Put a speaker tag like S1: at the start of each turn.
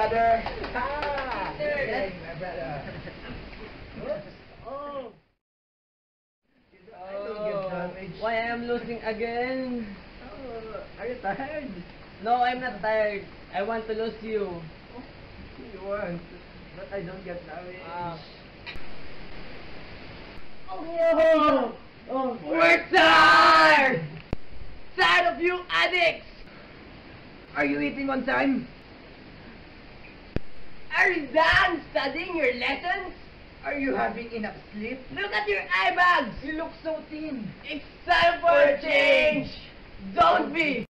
S1: brother.
S2: Yes.
S1: My brother.
S2: Oh.
S1: I don't get damaged.
S2: Why I am losing again?
S1: Are you tired?
S2: No, I'm not tired. I want to lose you.
S1: You want, but I don't get damaged.
S2: We're tired! Tired of you addicts!
S1: Are you eating on time?
S2: Are you done studying your lessons?
S1: Are you having enough sleep?
S2: Look at your eye bags!
S1: You look so thin.
S2: It's time for a change! Don't be!